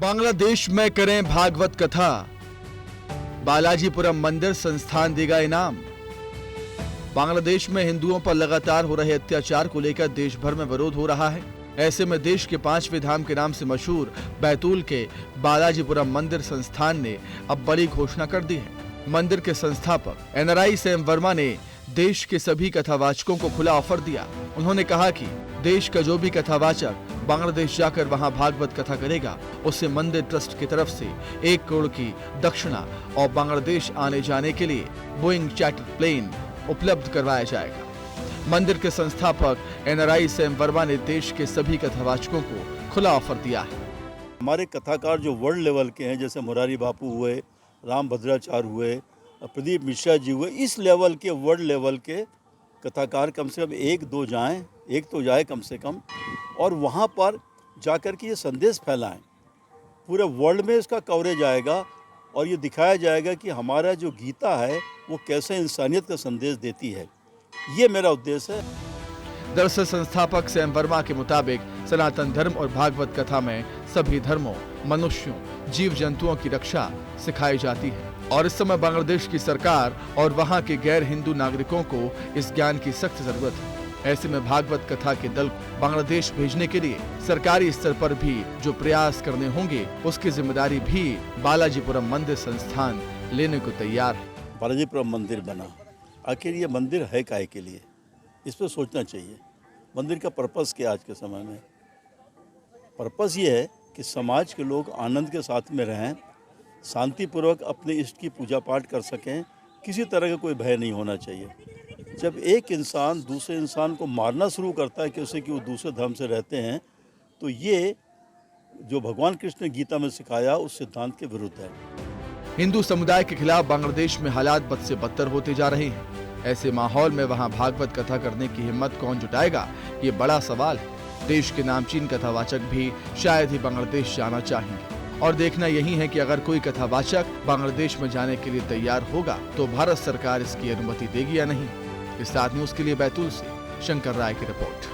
बांग्लादेश में करें भागवत कथा, बालाजीपुरम मंदिर संस्थान देगा इनाम। बांग्लादेश में हिंदुओं पर लगातार हो रहे अत्याचार को लेकर देश भर में विरोध हो रहा है। ऐसे में देश के 5वें धाम के नाम से मशहूर बैतूल के बालाजीपुरम मंदिर संस्थान ने अब बड़ी घोषणा कर दी है। मंदिर के संस्थापक NRI सैम वर्मा ने देश के सभी कथावाचकों को खुला ऑफर दिया। उन्होंने कहा कि देश का जो भी कथावाचक बांग्लादेश जाकर वहां भागवत कथा करेगा, उसे मंदिर ट्रस्ट की तरफ से 1 करोड़ की दक्षिणा और बांग्लादेश आने जाने के लिए बोइंग चार्टर प्लेन उपलब्ध करवाया जाएगा। मंदिर के संस्थापक NRI सैम वर्मा ने देश के सभी कथावाचकों को खुला ऑफर दिया है। हमारे कथाकार जो वर्ल्ड लेवल के हैं, जैसे मुरारी बापू हुए, राम भद्राचार्य हुए, प्रदीप मिश्रा जी हुए, इस लेवल के वर्ल्ड लेवल के कथाकार कम से कम 1-2 जाएं, एक तो जाए कम से कम, और वहाँ पर जाकर के ये संदेश फैलाएं। पूरे वर्ल्ड में इसका कवरेज आएगा और ये दिखाया जाएगा कि हमारा जो गीता है वो कैसे इंसानियत का संदेश देती है। ये मेरा उद्देश्य है। दरअसल संस्थापक सैम वर्मा के मुताबिक सनातन धर्म और भागवत कथा में सभी धर्मों, मनुष्यों, जीव जंतुओं की रक्षा सिखाई जाती है और इस समय बांग्लादेश की सरकार और वहां के गैर हिंदू नागरिकों को इस ज्ञान की सख्त जरूरत है। ऐसे में भागवत कथा के दल को बांग्लादेश भेजने के लिए सरकारी स्तर पर भी जो प्रयास करने होंगे, उसकी जिम्मेदारी भी बालाजीपुरम मंदिर संस्थान लेने को तैयार है। बालाजीपुरम मंदिर बना, आखिर ये मंदिर है काहे के लिए, इस पर सोचना चाहिए। मंदिर का पर्पस क्या आज के समय में? पर्पस ये है कि समाज के लोग आनंद के साथ में रहें, शांतिपूर्वक अपने इष्ट की पूजा पाठ कर सकें, किसी तरह का कोई भय नहीं होना चाहिए। जब एक इंसान दूसरे इंसान को मारना शुरू करता है कि उसे कि वो दूसरे धर्म से रहते हैं, तो ये जो भगवान कृष्ण ने गीता में सिखाया उस सिद्धांत के विरुद्ध है। हिंदू समुदाय के खिलाफ बांग्लादेश में हालात बद से बदतर होते जा रहे हैं। ऐसे माहौल में वहां भागवत कथा करने की हिम्मत कौन जुटाएगा, ये बड़ा सवाल है। देश के नामचीन कथावाचक भी शायद ही बांग्लादेश जाना चाहेंगे और देखना यही है कि अगर कोई कथावाचक बांग्लादेश में जाने के लिए तैयार होगा तो भारत सरकार इसकी अनुमति देगी या नहीं। इस साथ न्यूज के लिए बैतूल से शंकर राय की रिपोर्ट।